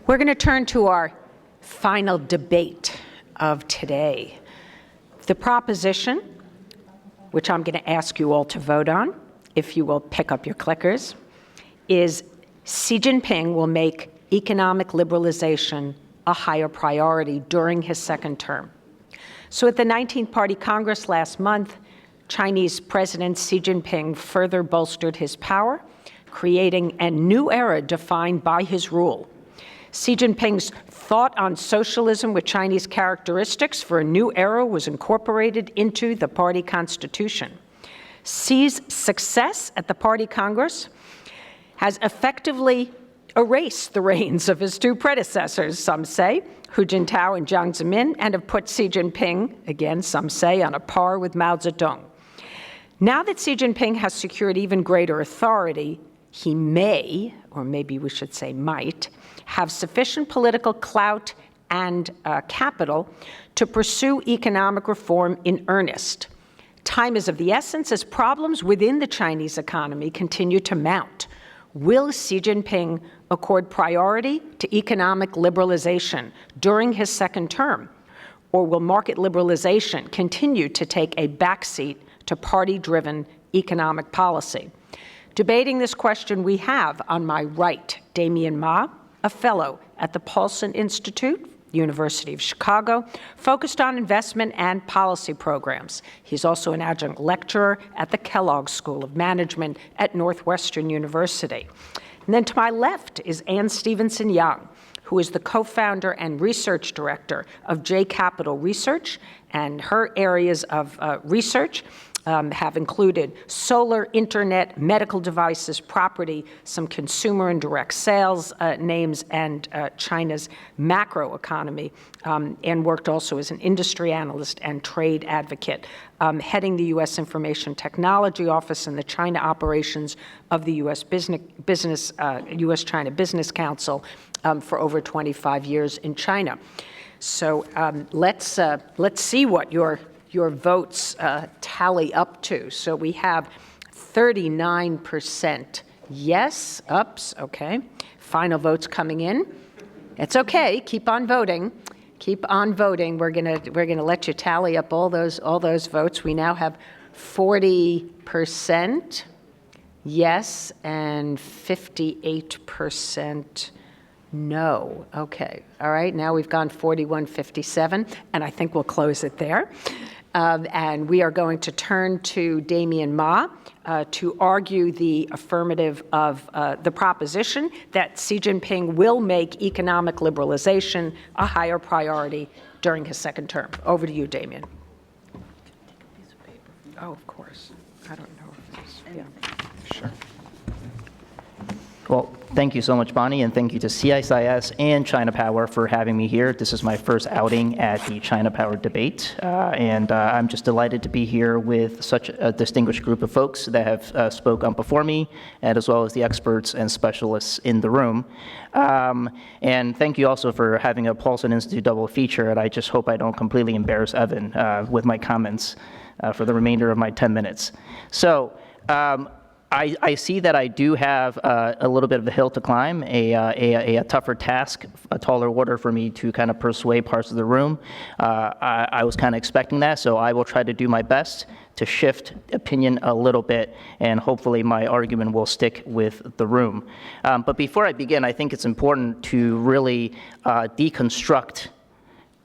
We're going to turn to our final debate of today. The proposition, which I'm going to ask you all to vote on, if you will pick up your clickers, is Xi Jinping will make economic liberalization a higher priority during his second term. So at the 19th Party Congress last month, Chinese President Xi Jinping further bolstered his power, creating a new era defined by his rule. Xi Jinping's thought on socialism with Chinese characteristics for a new era was incorporated into the party constitution. Xi's success at the Party Congress has effectively erased the reigns of his two predecessors, some say, Hu Jintao and Jiang Zemin, and have put Xi Jinping, again, some say, on a par with Mao Zedong. Now that Xi Jinping has secured even greater authority, he may, or maybe we should say might, have sufficient political clout and capital to pursue economic reform in earnest. Time is of the essence as problems within the Chinese economy continue to mount. Will Xi Jinping accord priority to economic liberalization during his second term, or will market liberalization continue to take a backseat to party-driven economic policy? Debating this question, we have on my right Damien Ma, a fellow at the Paulson Institute, University of Chicago, focused on investment and policy programs. He's also an adjunct lecturer at the Kellogg School of Management at Northwestern University. And then to my left is Stevenson-Yang, who is the co-founder and research director of J Capital Research, and her areas of research have included solar, internet, medical devices, property, some consumer and direct sales names, and China's macroeconomy, and worked also as an industry analyst and trade advocate, heading the U.S. Information Technology Office and the China operations of the U.S. U.S.-China Business Council for over 25 years in China. So let's see what your votes tally up to. So we have 39% yes, okay. Final votes coming in. It's okay, keep on voting. Keep on voting. We're gonna let you tally up all those votes. We now have 40% yes and 58% no. Okay, all right, now we've gone 41-57, and I think we'll close it there. And we are going to turn to Damien Ma to argue the affirmative of the proposition that Xi Jinping will make economic liberalization a higher priority during his second term. Over to you, Damien. Oh, of course. I don't know if there's, yeah, sure. Well, thank you so much, Bonnie, and thank you to CSIS and ChinaPower for having me here. This is my first outing at the ChinaPower debate, and I'm just delighted to be here with such a distinguished group of folks that have spoken before me, and as well as the experts and specialists in the room. And thank you also for having a Paulson Institute double feature, and I just hope I don't completely embarrass Evan with my comments for the remainder of my 10 minutes. So. I see that I do have a little bit of a hill to climb, a tougher task, a taller order for me to kind of persuade parts of the room. I was kind of expecting that, so I will try to do my best to shift opinion a little bit, and hopefully my argument will stick with the room. But before I begin, I think it's important to really deconstruct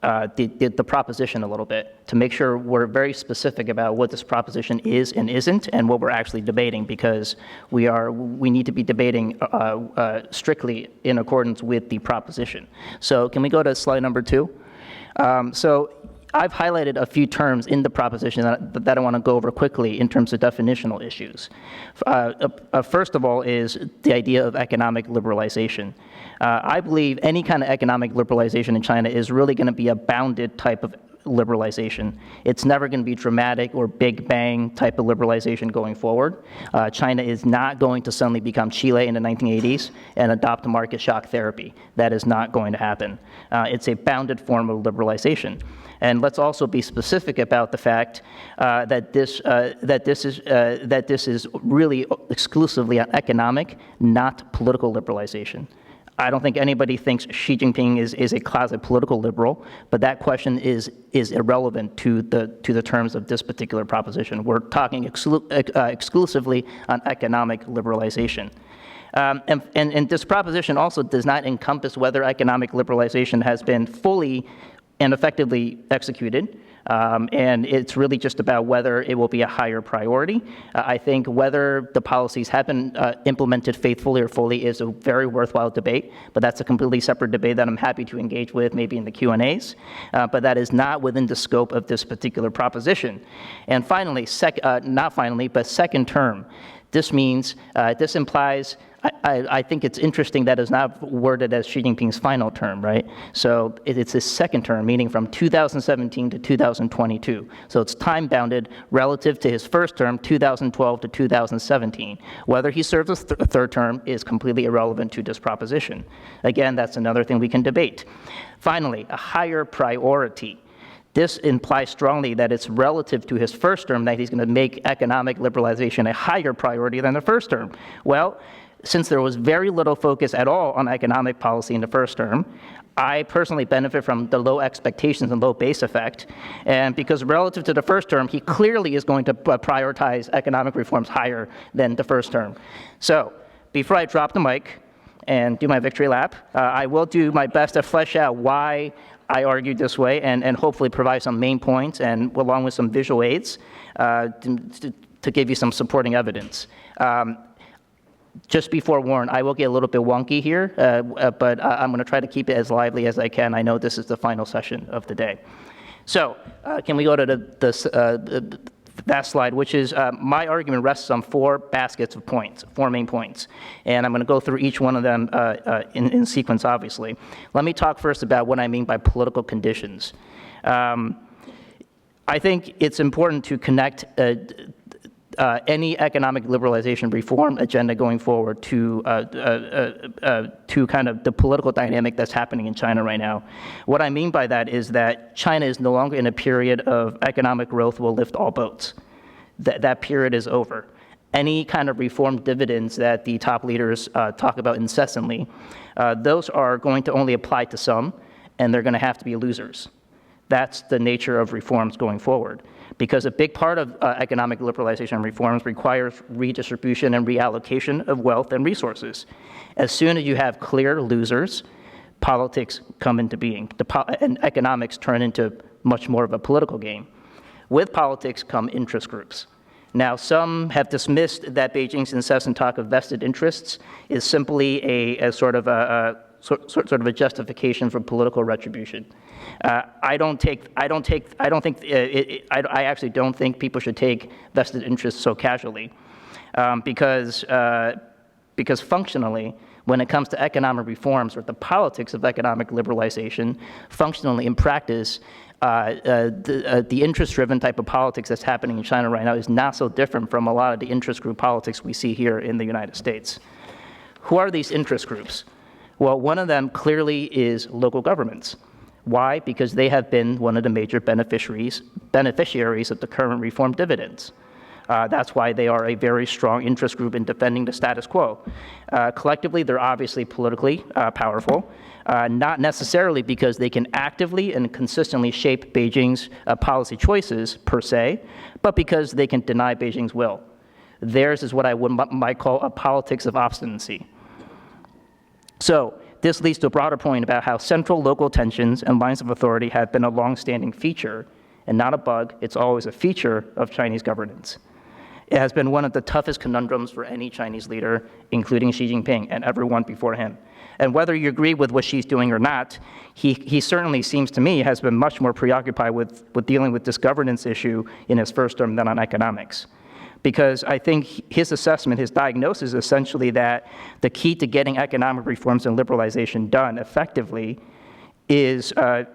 the proposition a little bit to make sure we're very specific about what this proposition is and isn't, and what we're actually debating, because we need to be debating strictly in accordance with the proposition. So can we go to slide number 2? So I've highlighted a few terms in the proposition that I want to go over quickly in terms of definitional issues. First of all is the idea of economic liberalization. I believe any kind of economic liberalization in China is really going to be a bounded type of liberalization. It's never going to be dramatic or big bang type of liberalization going forward. China is not going to suddenly become Chile in the 1980s and adopt market shock therapy. That is not going to happen. It's a bounded form of liberalization. And let's also be specific about the fact that this is really exclusively an economic, not political liberalization. I don't think anybody thinks Xi Jinping is a closet political liberal, but that question is irrelevant to the terms of this particular proposition. We're talking exclusively on economic liberalization. And this proposition also does not encompass whether economic liberalization has been fully and effectively executed. And it's really just about whether it will be a higher priority. I think whether the policies have been implemented faithfully or fully is a very worthwhile debate, but that's a completely separate debate that I'm happy to engage with, maybe in the Q&As, but that is not within the scope of this particular proposition. And finally, not finally, but second term. This means, this implies, I think it's interesting that it's not worded as Xi Jinping's final term, right? So it's his second term, meaning from 2017 to 2022. So it's time-bounded relative to his first term, 2012 to 2017. Whether he serves a third term is completely irrelevant to this proposition. Again, that's another thing we can debate. Finally, a higher priority. This implies strongly that it's relative to his first term that he's going to make economic liberalization a higher priority than the first term. Well, since there was very little focus at all on economic policy in the first term, I personally benefit from the low expectations and low base effect. And because relative to the first term, he clearly is going to prioritize economic reforms higher than the first term. So before I drop the mic and do my victory lap, I will do my best to flesh out why I argued this way and hopefully provide some main points and along with some visual aids to give you some supporting evidence. Just be forewarned, I will get a little bit wonky here, but I'm going to try to keep it as lively as I can. I know this is the final session of the day. So can we go to that slide, which is my argument rests on four baskets of points, four main points. And I'm going to go through each one of them in sequence, obviously. Let me talk first about what I mean by political conditions. I think it's important to connect any economic liberalization reform agenda going forward to kind of the political dynamic that's happening in China right now. What I mean by that is that China is no longer in a period of economic growth will lift all boats. That period is over. Any kind of reform dividends that the top leaders talk about incessantly, those are going to only apply to some, and they're going to have to be losers. That's the nature of reforms going forward. Because a big part of economic liberalization reforms requires redistribution and reallocation of wealth and resources. As soon as you have clear losers, politics come into being, and economics turn into much more of a political game. With politics come interest groups. Now, some have dismissed that Beijing's incessant talk of vested interests is simply a sort of a justification for political retribution. I actually don't think people should take vested interests so casually, because functionally, when it comes to economic reforms or the politics of economic liberalization, functionally in practice, the interest-driven type of politics that's happening in China right now is not so different from a lot of the interest group politics we see here in the United States. Who are these interest groups? Well, one of them clearly is local governments. Why? Because they have been one of the major beneficiaries of the current reform dividends. That's why they are a very strong interest group in defending the status quo. Collectively, they're obviously politically powerful, not necessarily because they can actively and consistently shape Beijing's policy choices per se, but because they can deny Beijing's will. Theirs is what I might call a politics of obstinacy. So this leads to a broader point about how central local tensions and lines of authority have been a long-standing feature, and not a bug, it's always a feature of Chinese governance. It has been one of the toughest conundrums for any Chinese leader, including Xi Jinping and everyone before him. And whether you agree with what Xi's doing or not, he certainly seems to me has been much more preoccupied with dealing with this governance issue in his first term than on economics. Because I think his assessment, his diagnosis is essentially that the key to getting economic reforms and liberalization done effectively is to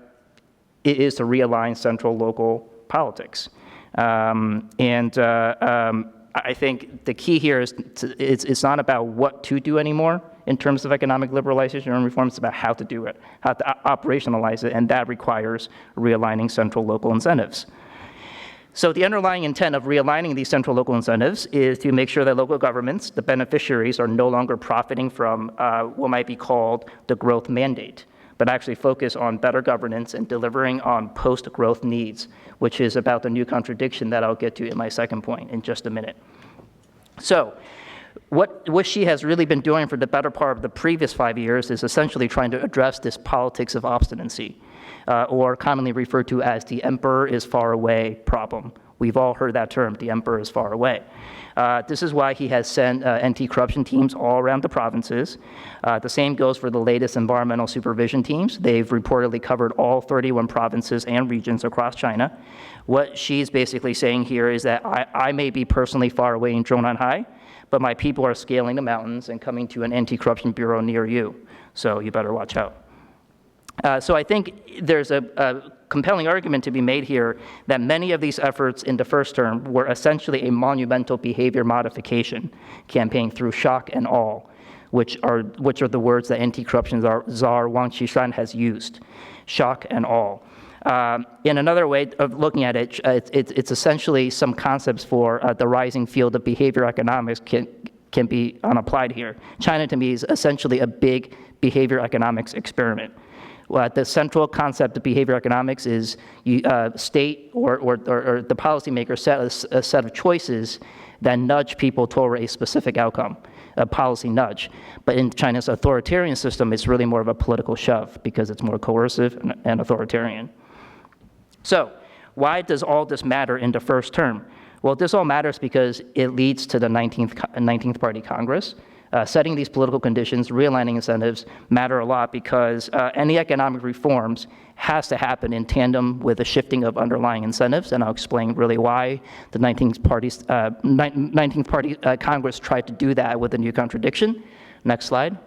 realign central local politics. I think the key here is it's not about what to do anymore in terms of economic liberalization and reform, it's about how to do it, how to operationalize it, and that requires realigning central local incentives. So the underlying intent of realigning these central local incentives is to make sure that local governments, the beneficiaries, are no longer profiting from what might be called the growth mandate, but actually focus on better governance and delivering on post-growth needs, which is about the new contradiction that I'll get to in my second point in just a minute. So what she has really been doing for the better part of the previous 5 years is essentially trying to address this politics of obstinacy, or commonly referred to as the emperor is far away problem. We've all heard that term, the emperor is far away. This is why he has sent anti-corruption teams all around the provinces. The same goes for the latest environmental supervision teams. They've reportedly covered all 31 provinces and regions across China. What she's basically saying here is that I may be personally far away in Zhongnanhai, but my people are scaling the mountains and coming to an anti-corruption bureau near you, so you better watch out. So I think there's a compelling argument to be made here that many of these efforts in the first term were essentially a monumental behavior modification campaign through shock and awe, which are the words that anti-corruption czar Wang Qishan has used, shock and awe. In another way of looking at it, it's essentially some concepts for the rising field of behavior economics can be applied here. China, to me, is essentially a big behavior economics experiment. The central concept of behavior economics is state or the policymaker set a set of choices that nudge people toward a specific outcome, a policy nudge. But in China's authoritarian system, it's really more of a political shove because it's more coercive and authoritarian. So why does all this matter in the first term? Well, this all matters because it leads to the 19th Party Congress. Setting these political conditions, realigning incentives matter a lot because any economic reforms has to happen in tandem with a shifting of underlying incentives, and I'll explain really why the 19th Party Congress tried to do that with a new contradiction. Next slide.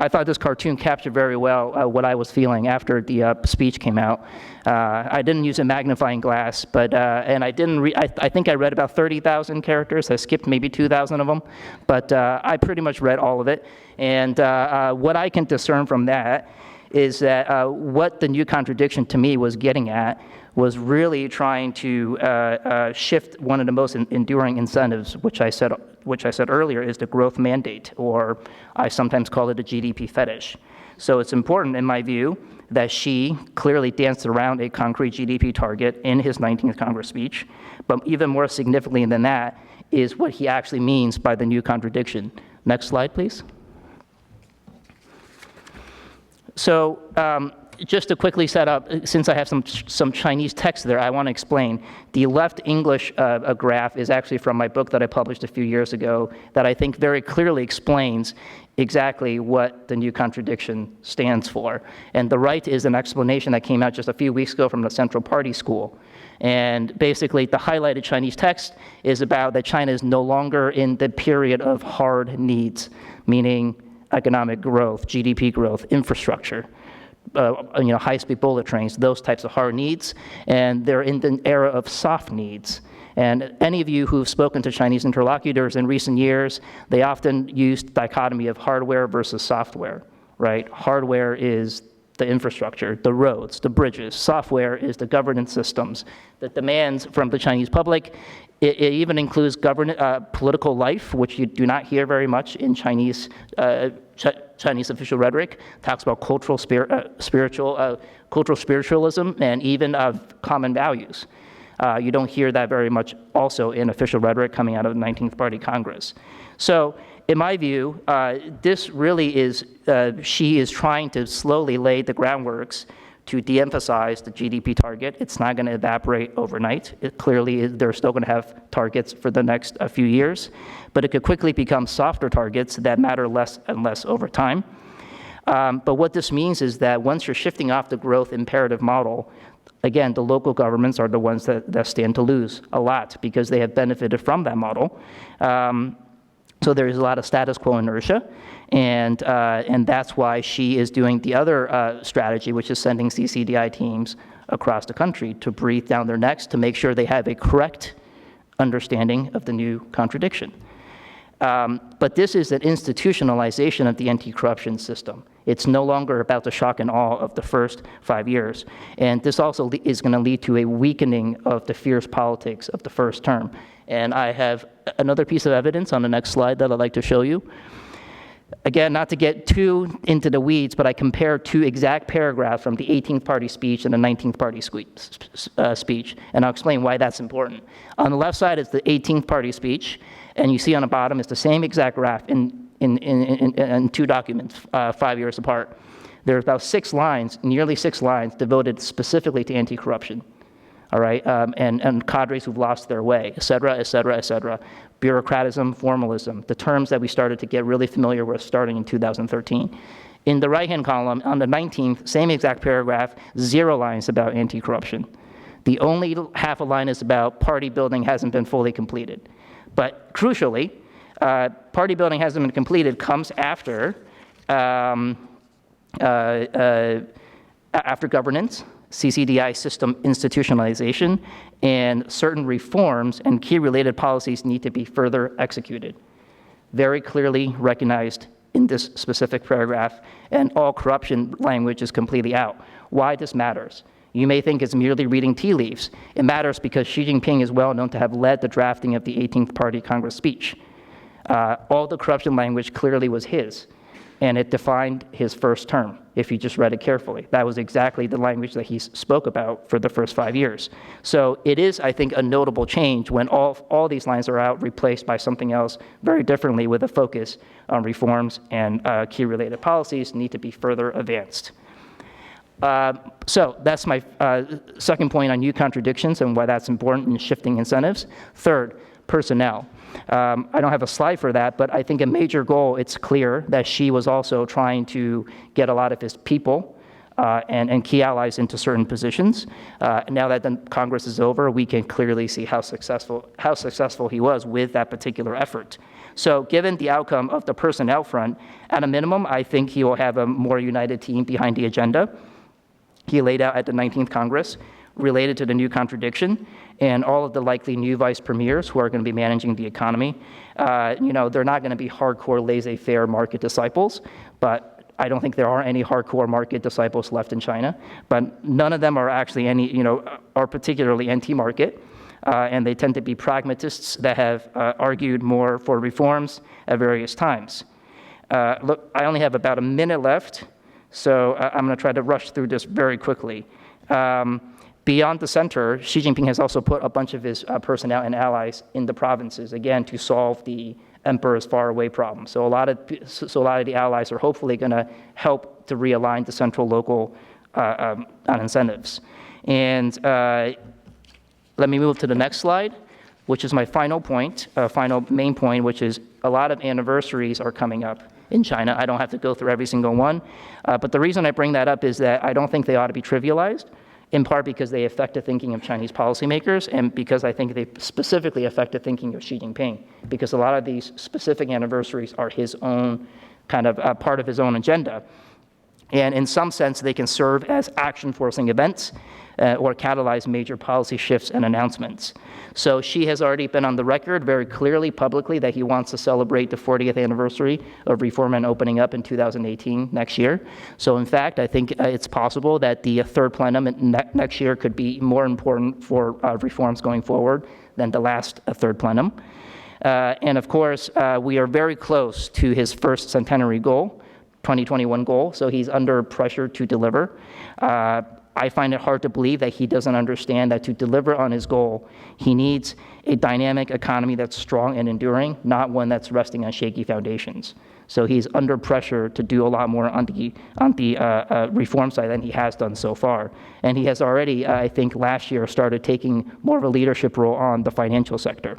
I thought this cartoon captured very well what I was feeling after the speech came out. I didn't use a magnifying glass, but and I didn't. I think I read about 30,000 characters. I skipped maybe 2,000 of them, but I pretty much read all of it. And what I can discern from that is that what the new contradiction to me was getting at was really trying to shift one of the most enduring incentives, which I said earlier is the growth mandate, or I sometimes call it a GDP fetish. So it's important, in my view, that Xi clearly danced around a concrete GDP target in his 19th Congress speech, but even more significantly than that is what he actually means by the new contradiction. Next slide, please. So just to quickly set up, since I have some Chinese text there, I want to explain. The left English graph is actually from my book that I published a few years ago that I think very clearly explains exactly what the new contradiction stands for. And the right is an explanation that came out just a few weeks ago from the Central Party School. And basically, the highlighted Chinese text is about that China is no longer in the period of hard needs, meaning economic growth, GDP growth, infrastructure, high-speed bullet trains, those types of hard needs, and they're in the era of soft needs. And any of you who've spoken to Chinese interlocutors in recent years, they often use the dichotomy of hardware versus software, right? Hardware is the infrastructure, the roads, the bridges. Software is the governance systems, the demands from the Chinese public. It even includes political life, which you do not hear very much in Chinese official rhetoric. Talks about cultural spiritualism and even of common values. You don't hear that very much also in official rhetoric coming out of the 19th Party Congress. So in my view, this really is, Xi is trying to slowly lay the groundworks to de-emphasize the GDP target. It's not going to evaporate overnight. It clearly is, they're still going to have targets for the next few years, but it could quickly become softer targets that matter less and less over time. But what this means is that once you're shifting off the growth imperative model, again, the local governments are the ones that stand to lose a lot because they have benefited from that model. So there is a lot of status quo inertia, and that's why Xi is doing the other strategy, which is sending CCDI teams across the country to breathe down their necks to make sure they have a correct understanding of the new contradiction. But this is an institutionalization of the anti-corruption system. It's no longer about the shock and awe of the first 5 years. And this also is going to lead to a weakening of the fierce politics of the first term. And I have another piece of evidence on the next slide that I'd like to show you. Again, not to get too into the weeds, but I compare two exact paragraphs from the 18th party speech and the 19th party speech, and I'll explain why that's important. On the left side is the 18th party speech, and you see on the bottom is the same exact graph in two documents, 5 years apart. There's about 6 lines, nearly 6 lines, devoted specifically to anti-corruption. All right, and cadres who've lost their way, et cetera, et cetera, et cetera. Bureaucratism, formalism, the terms that we started to get really familiar with starting in 2013. In the right-hand column, on the 19th, same exact paragraph, 0 lines about anti-corruption. The only half a line is about party building hasn't been fully completed. But crucially, party building hasn't been completed comes after governance, CCDI system institutionalization, and certain reforms and key related policies need to be further executed. Very clearly recognized in this specific paragraph, and all corruption language is completely out. Why this matters? You may think it's merely reading tea leaves. It matters because Xi Jinping is well known to have led the drafting of the 18th Party Congress speech. All the corruption language clearly was his, and it defined his first term, if you just read it carefully. That was exactly the language that he spoke about for the first 5 years. So it is, I think, a notable change when all these lines are out, replaced by something else very differently with a focus on reforms and key related policies need to be further advanced. So that's my second point on new contradictions and why that's important in shifting incentives. Third, personnel. I don't have a slide for that, but I think a major goal, it's clear that Xi was also trying to get a lot of his people and key allies into certain positions. Now that the Congress is over, we can clearly see how successful he was with that particular effort. So given the outcome of the personnel front, at a minimum, I think he will have a more united team behind the agenda he laid out at the 19th Congress related to the new contradiction, and all of the likely new vice premiers who are going to be managing the economy. They're not going to be hardcore laissez-faire market disciples, but I don't think there are any hardcore market disciples left in China. But none of them are actually are particularly anti-market, and they tend to be pragmatists that have argued more for reforms at various times. Look, I only have about a minute left, so I'm going to try to rush through this very quickly. Beyond the center, Xi Jinping has also put a bunch of his personnel and allies in the provinces, again, to solve the emperor's faraway problem. So a lot of the allies are hopefully going to help to realign the central-local on incentives. And let me move to the next slide, which is my final point, final main point, which is a lot of anniversaries are coming up in China. I don't have to go through every single one, but the reason I bring that up is that I don't think they ought to be trivialized, in part because they affect the thinking of Chinese policymakers, and because I think they specifically affect the thinking of Xi Jinping, because a lot of these specific anniversaries are his own kind of part of his own agenda. And in some sense, they can serve as action-forcing events or catalyze major policy shifts and announcements. So Xi has already been on the record very clearly publicly that he wants to celebrate the 40th anniversary of reform and opening up in 2018 next year. So in fact, I think it's possible that the third plenum next year could be more important for reforms going forward than the last third plenum. And of course, we are very close to his first centenary goal, 2021 goal, so he's under pressure to deliver. I find it hard to believe that he doesn't understand that to deliver on his goal, he needs a dynamic economy that's strong and enduring, not one that's resting on shaky foundations. So he's under pressure to do a lot more on the reform side than he has done so far. And he has already, I think, last year started taking more of a leadership role on the financial sector.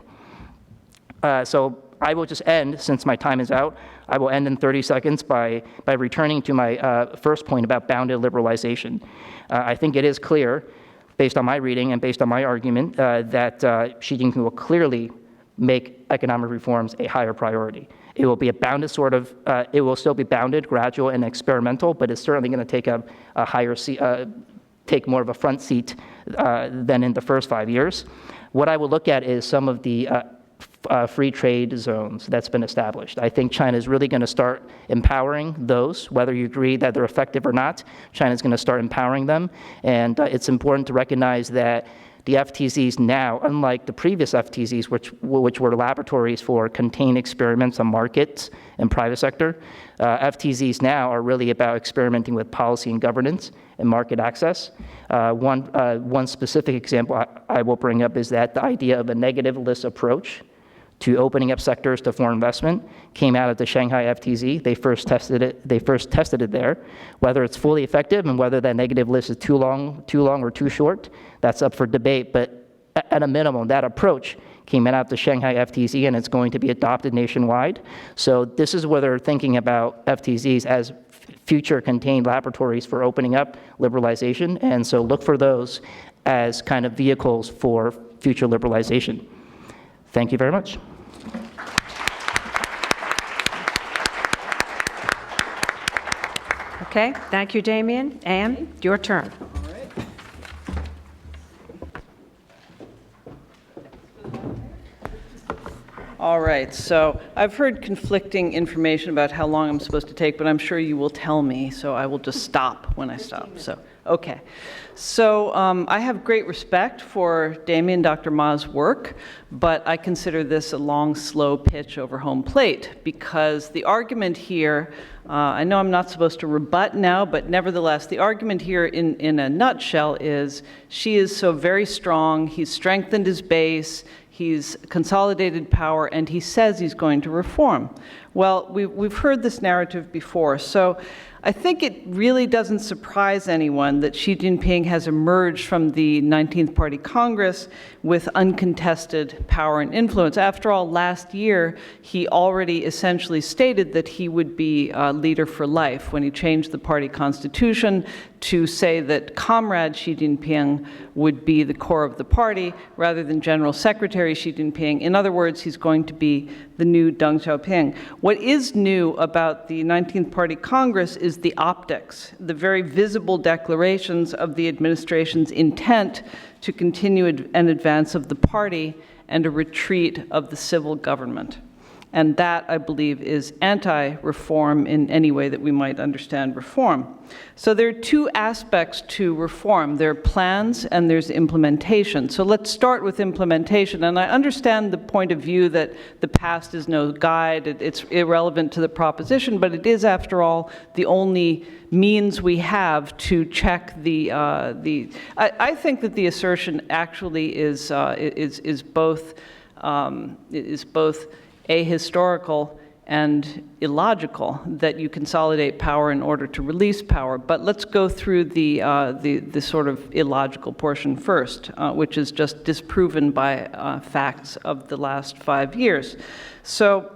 So I will just end, since my time is out, I will end in 30 seconds by returning to my first point about bounded liberalization. I think it is clear, based on my reading and based on my argument, that Xi Jinping will clearly make economic reforms a higher priority. It will be a bounded sort of, it will still be bounded, gradual, and experimental, but it's certainly going to take a higher seat, take more of a front seat than in the first 5 years. What I will look at is some of the free trade zones that's been established. I think China is really going to start empowering those, whether you agree that they're effective or not. China's going to start empowering them, and it's important to recognize that the FTZs now, unlike the previous FTZs, which were laboratories for contained experiments on markets and private sector, FTZs now are really about experimenting with policy and governance and market access. One specific example I will bring up is that the idea of a negative list approach to opening up sectors to foreign investment came out of the Shanghai FTZ. They first tested it there. Whether it's fully effective and whether that negative list is too long or too short, that's up for debate. But at a minimum, that approach came out of the Shanghai FTZ, and it's going to be adopted nationwide. So this is where they're thinking about FTZs as future contained laboratories for opening up liberalization. And so look for those as kind of vehicles for future liberalization. Thank you very much. Okay, thank you, Damien. Anne, your turn. All right, so I've heard conflicting information about how long I'm supposed to take, but I'm sure you will tell me, so I will just stop when I stop. So, okay. So I have great respect for Damien, Dr. Ma's work, but I consider this a long, slow pitch over home plate, because the argument here, I know I'm not supposed to rebut now, but nevertheless, the argument here in a nutshell is she is so very strong, he's strengthened his base, he's consolidated power, and he says he's going to reform. Well, we've heard this narrative before, so I think it really doesn't surprise anyone that Xi Jinping has emerged from the 19th Party Congress with uncontested power and influence. After all, last year, he already essentially stated that he would be leader for life when he changed the party constitution to say that Comrade Xi Jinping would be the core of the party rather than General Secretary Xi Jinping. In other words, he's going to be the new Deng Xiaoping. What is new about the 19th Party Congress is the optics, the very visible declarations of the administration's intent to continue an advance of the party and a retreat of the civil government. And that, I believe, is anti-reform in any way that we might understand reform. So there are two aspects to reform. There are plans and there's implementation. So let's start with implementation. And I understand the point of view that the past is no guide, it's irrelevant to the proposition, but it is, after all, the only means we have to check I think that the assertion actually is both ahistorical and illogical, that you consolidate power in order to release power. But let's go through the sort of illogical portion first, which is just disproven by facts of the last 5 years. So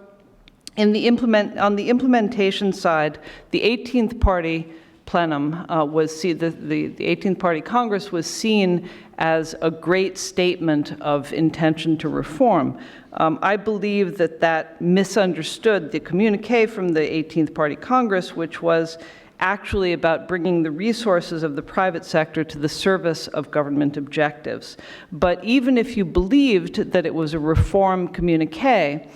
on the implementation side, the 18th Party plenum the 18th Party Congress was seen as a great statement of intention to reform. I believe that misunderstood the communique from the 18th Party Congress, which was actually about bringing the resources of the private sector to the service of government objectives. But even if you believed that it was a reform communique,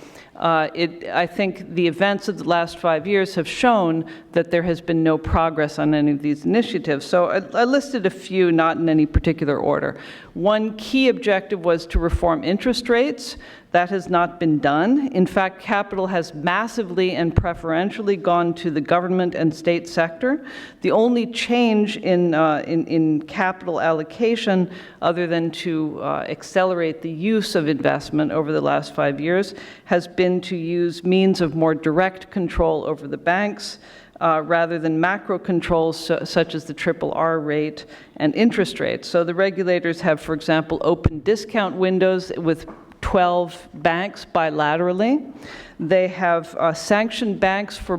I think the events of the last 5 years have shown that there has been no progress on any of these initiatives. So I listed a few, not in any particular order. One key objective was to reform interest rates. That has not been done. In fact, capital has massively and preferentially gone to the government and state sector. The only change in capital allocation, other than to accelerate the use of investment over the last 5 years, has been to use means of more direct control over the banks, rather than macro controls such as the RRR rate and interest rates. So the regulators have, for example, opened discount windows with 12 banks bilaterally. They have sanctioned banks for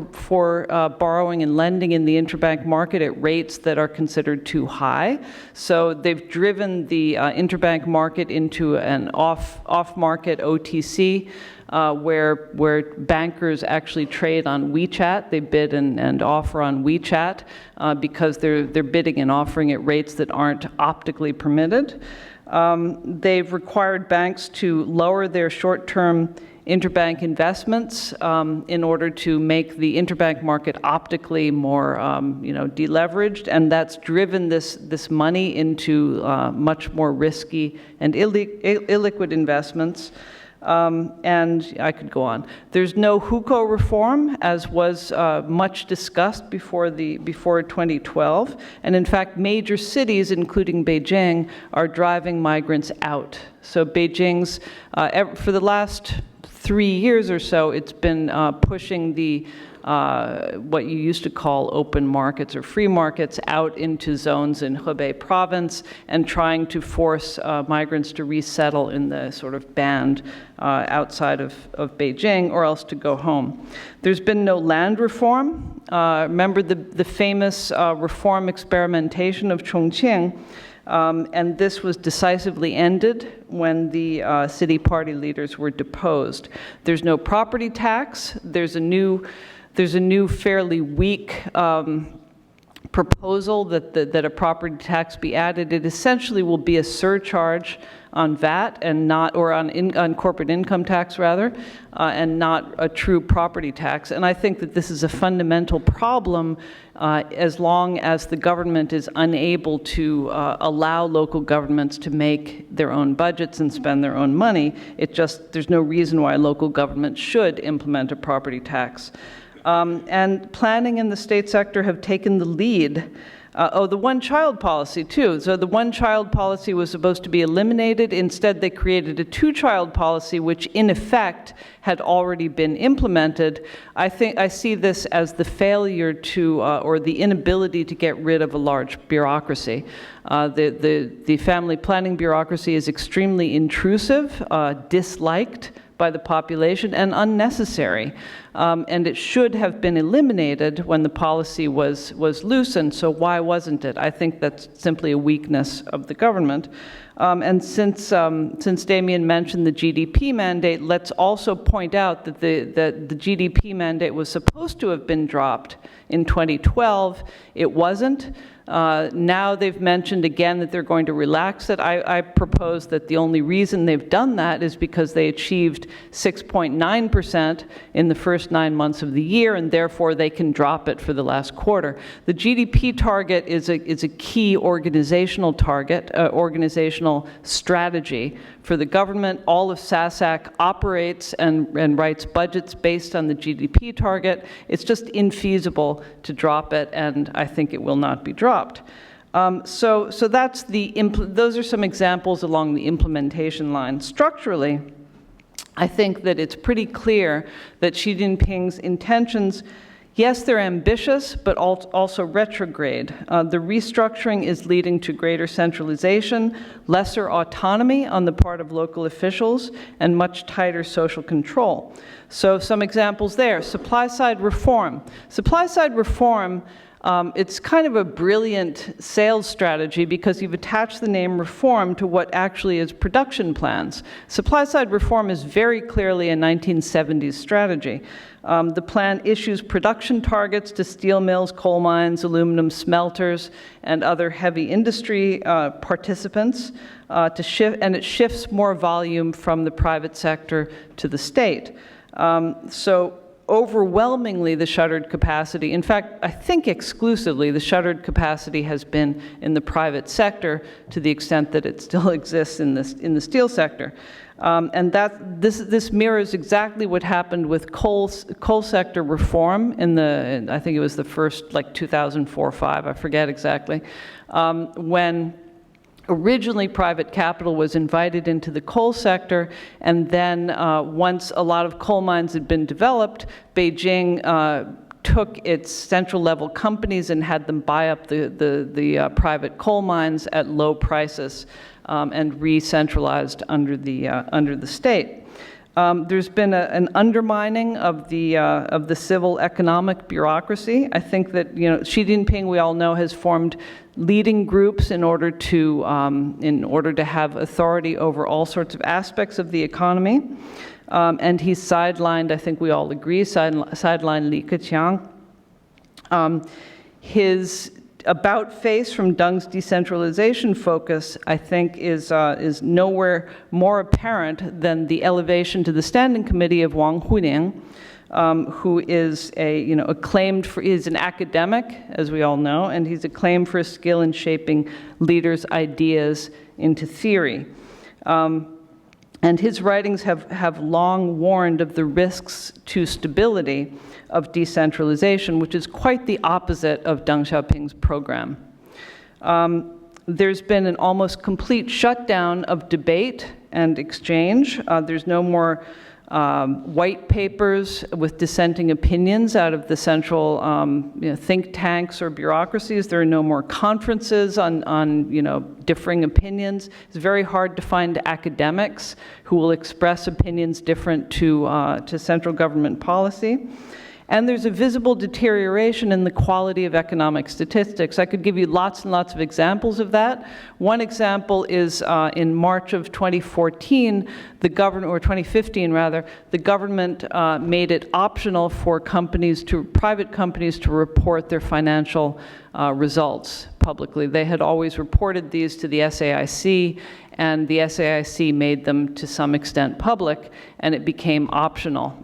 borrowing and lending in the interbank market at rates that are considered too high. So they've driven the interbank market into an off-market OTC, where bankers actually trade on WeChat. They bid and offer on WeChat because they're bidding and offering at rates that aren't optically permitted. They've required banks to lower their short-term interbank investments in order to make the interbank market optically more, deleveraged, and that's driven this money into much more risky and illiquid investments. And I could go on. There's no hukou reform, as was much discussed before 2012. And in fact, major cities, including Beijing, are driving migrants out. So Beijing's, for the last 3 years or so, it's been pushing the what you used to call open markets or free markets out into zones in Hebei province and trying to force migrants to resettle in the sort of band outside of Beijing or else to go home. There's been no land reform. Remember the famous reform experimentation of Chongqing, and this was decisively ended when the city party leaders were deposed. There's no property tax. There's a new fairly weak proposal that a property tax be added. It essentially will be a surcharge on VAT and not, or on corporate income tax rather, and not a true property tax. And I think that this is a fundamental problem as long as the government is unable to allow local governments to make their own budgets and spend their own money. There's no reason why local governments should implement a property tax. And planning in the state sector have taken the lead. The one-child policy, too. So the one-child policy was supposed to be eliminated. Instead, they created a two-child policy, which, in effect, had already been implemented. I see this as the failure to, or the inability to get rid of a large bureaucracy. The family planning bureaucracy is extremely intrusive, disliked by the population, and unnecessary. And it should have been eliminated when the policy was loosened, so why wasn't it? I think that's simply a weakness of the government. And since Damien mentioned the GDP mandate, let's also point out that the GDP mandate was supposed to have been dropped in 2012. It wasn't. Now they've mentioned again that they're going to relax it. I propose that the only reason they've done that is because they achieved 6.9% in the first 9 months of the year, and therefore they can drop it for the last quarter. The GDP target is a key organizational target, organizational strategy for the government. All of SASAC operates and writes budgets based on the GDP target. It's just infeasible to drop it, and I think it will not be dropped. So that's those are some examples along the implementation line. Structurally, I think that it's pretty clear that Xi Jinping's intentions, yes, they're ambitious, but also retrograde. The restructuring is leading to greater centralization, lesser autonomy on the part of local officials, and much tighter social control. So some examples there. Supply-side reform. Supply-side reform, it's kind of a brilliant sales strategy because you've attached the name reform to what actually is production plans. Supply-side reform is very clearly a 1970s strategy. The plan issues production targets to steel mills, coal mines, aluminum smelters, and other heavy industry participants and it shifts more volume from the private sector to the state. So overwhelmingly, the shuttered capacity, in fact, I think exclusively, the shuttered capacity has been in the private sector to the extent that it still exists in the steel sector. And this mirrors exactly what happened with coal sector reform I think it was the first, like 2004-05, I forget exactly, when originally private capital was invited into the coal sector, and then once a lot of coal mines had been developed, Beijing took its central level companies and had them buy up the private coal mines at low prices and re-centralized under the state. There's been an undermining of the civil economic bureaucracy. I think that Xi Jinping, we all know, has formed leading groups in order to have authority over all sorts of aspects of the economy, and he's sidelined. I think we all agree, sidelined Li Keqiang. about face from Deng's decentralization focus, I think, is nowhere more apparent than the elevation to the standing committee of Wang Huning, who is acclaimed for, he's an academic, as we all know, and he's acclaimed for his skill in shaping leaders' ideas into theory. And his writings have long warned of the risks to stability of decentralization, which is quite the opposite of Deng Xiaoping's program. There's been an almost complete shutdown of debate and exchange. There's no more white papers with dissenting opinions out of the central think tanks or bureaucracies. There are no more conferences on differing opinions. It's very hard to find academics who will express opinions different to central government policy. And there's a visible deterioration in the quality of economic statistics. I could give you lots and lots of examples of that. One example is in March of 2014, the government, or 2015 rather, the government made it optional for private companies to report their financial results publicly. They had always reported these to the SAIC, and the SAIC made them to some extent public, and it became optional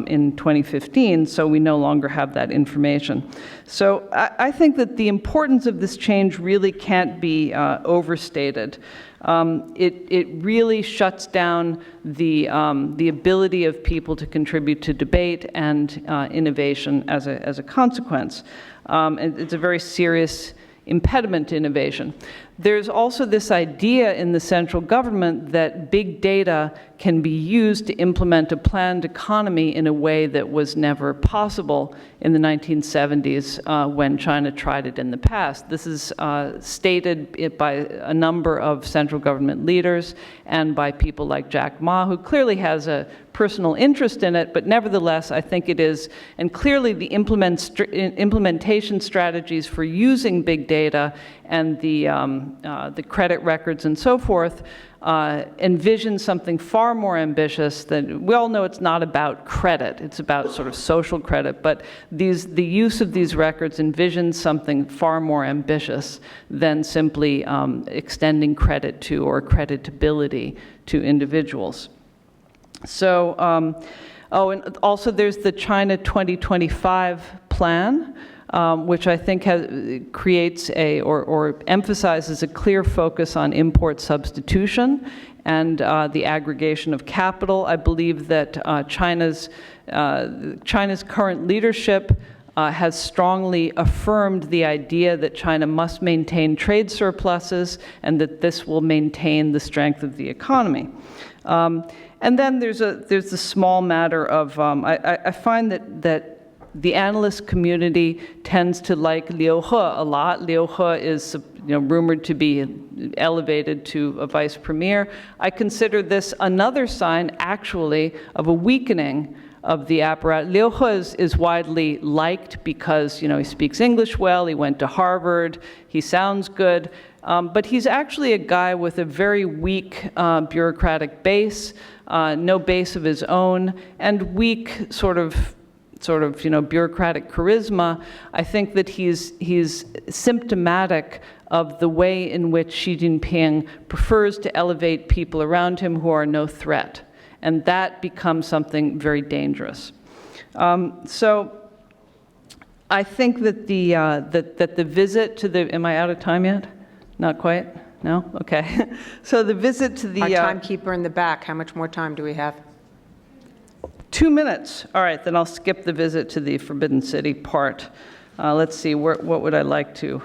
in 2015, so we no longer have that information. So I think that the importance of this change really can't be overstated. It really shuts down the ability of people to contribute to debate and innovation as a consequence. And it's a very serious impediment to innovation. There's also this idea in the central government that big data can be used to implement a planned economy in a way that was never possible in the 1970s when China tried it in the past. This is stated by a number of central government leaders and by people like Jack Ma, who clearly has a personal interest in it, but nevertheless, I think it is, and clearly the implementation strategies for using big data and the credit records and so forth envision something far more ambitious than, we all know it's not about credit, it's about sort of social credit, but the use of these records envisions something far more ambitious than simply extending credit to or creditability to individuals. So, and also there's the China 2025 plan, which I think creates or emphasizes a clear focus on import substitution and the aggregation of capital. I believe that China's current leadership has strongly affirmed the idea that China must maintain trade surpluses and that this will maintain the strength of the economy. And then there's the small matter of, I find that the analyst community tends to like Liu He a lot. Liu He is rumored to be elevated to a vice premier. I consider this another sign, actually, of a weakening of the apparatus. Liu He is widely liked because he speaks English well, he went to Harvard, he sounds good, but he's actually a guy with a very weak bureaucratic base, no base of his own, and weak sort of bureaucratic charisma. I think that he's symptomatic of the way in which Xi Jinping prefers to elevate people around him who are no threat, and that becomes something very dangerous. So I think that the visit to the, am I out of time yet? Not quite? No? Okay. So the visit to the... Our timekeeper in the back, how much more time do we have? 2 minutes. All right, then I'll skip the visit to the Forbidden City part. Let's see, what would I like to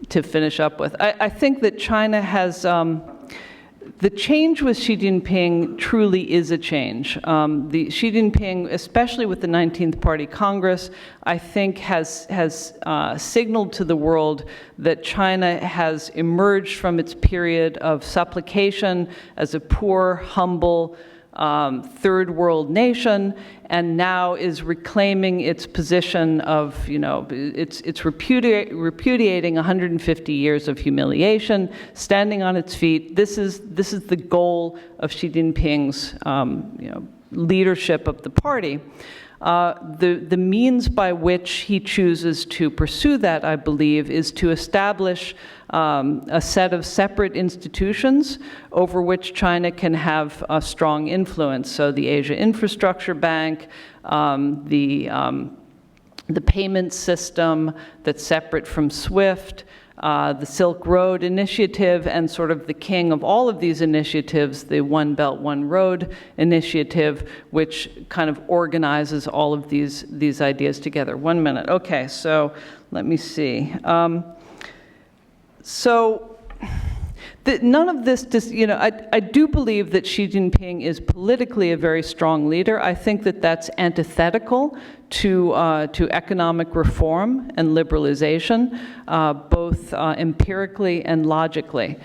finish up with? I think that China has, the change with Xi Jinping truly is a change. Xi Jinping, especially with the 19th Party Congress, I think has signaled to the world that China has emerged from its period of supplication as a poor, humble, third world nation, and now is reclaiming its position of, it's repudiating 150 years of humiliation, standing on its feet. This is the goal of Xi Jinping's, leadership of the party. The means by which he chooses to pursue that, I believe, is to establish a set of separate institutions over which China can have a strong influence. So the Asia Infrastructure Bank, the payment system that's separate from SWIFT, the Silk Road Initiative, and sort of the king of all of these initiatives, the One Belt, One Road Initiative, which kind of organizes all of these ideas together. 1 minute. Okay, so let me see. None of this, I do believe that Xi Jinping is politically a very strong leader. I think that that's antithetical to economic reform and liberalization, both empirically and logically.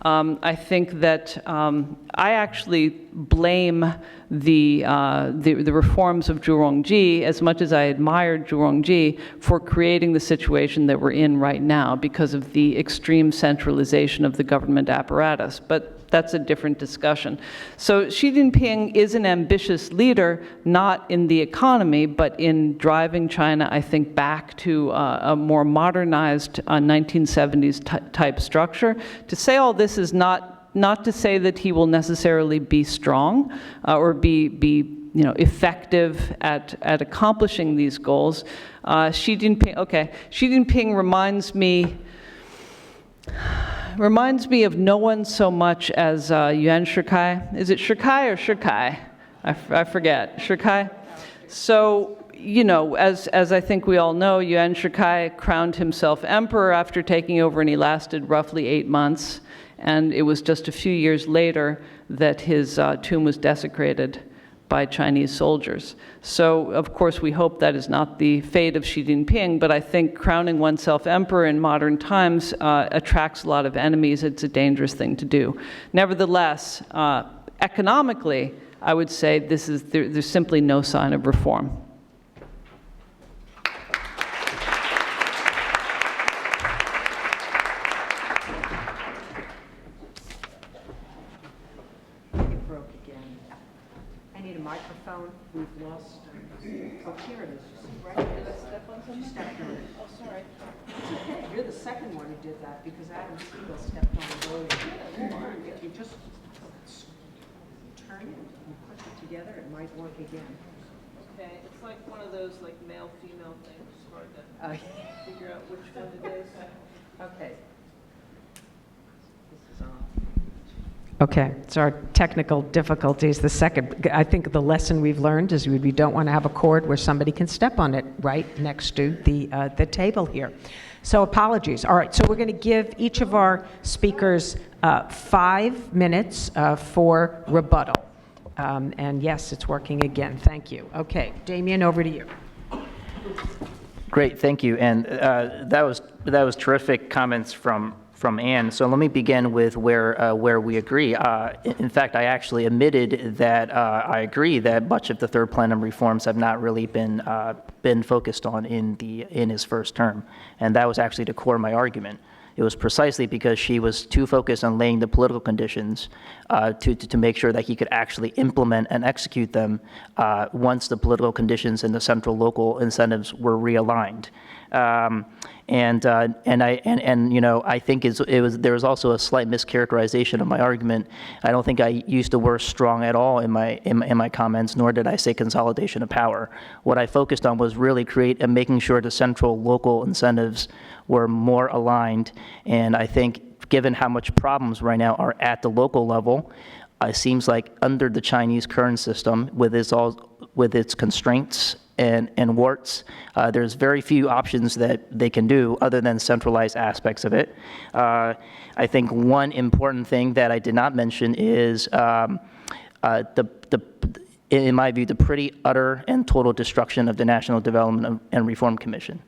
I think that I actually blame the reforms of Zhu Rongji, as much as I admired Zhu Rongji, for creating the situation that we're in right now because of the extreme centralization of the government apparatus. But that's a different discussion. So Xi Jinping is an ambitious leader, not in the economy, but in driving China, I think, back to a more modernized 1970s type structure. To say all this is not to say that he will necessarily be strong or be effective at accomplishing these goals. Xi Jinping reminds me of no one so much as Yuan Shikai. Is it Shikai or Shikai? I forget. Shikai? So, as I think we all know, Yuan Shikai crowned himself emperor after taking over, and he lasted roughly 8 months. And it was just a few years later that his tomb was desecrated by Chinese soldiers. So, of course, we hope that is not the fate of Xi Jinping, but I think crowning oneself emperor in modern times attracts a lot of enemies. It's a dangerous thing to do. Nevertheless, economically, I would say there's simply no sign of reform. Microphone, we've lost. Oh, here it is. You see, right? Did I step on something? You stepped on it. Oh, sorry. It's okay. You're the second one who did that because Adam Siegel stepped on the road. If you just turn it and push it together, it might work again. Okay, it's like one of those male-female things. It's hard to figure out which one it is. Okay. This is on. Okay, so our technical difficulties. The second, I think the lesson we've learned is we don't want to have a cord where somebody can step on it right next to the table here. So apologies. All right, so we're going to give each of our speakers 5 minutes for rebuttal. And yes, it's working again. Thank you. Okay, Damien, over to you. Great, thank you. And that was terrific comments from Anne. So let me begin with where we agree. In fact, I actually admitted that I agree that much of the third plenum reforms have not really been focused on in his first term, and that was actually the core of my argument. It was precisely because she was too focused on laying the political conditions to make sure that he could actually implement and execute them once the political conditions and the central local incentives were realigned. I think there was also a slight mischaracterization of my argument. I don't think I used the word strong at all in my comments, nor did I say consolidation of power. What I focused on was really making sure the central local incentives were more aligned. And I think given how much problems right now are at the local level, it seems like under the Chinese current system, with its constraints and warts, there's very few options that they can do other than centralized aspects of it. I think one important thing that I did not mention is in my view, the pretty utter and total destruction of the National Development and Reform Commission.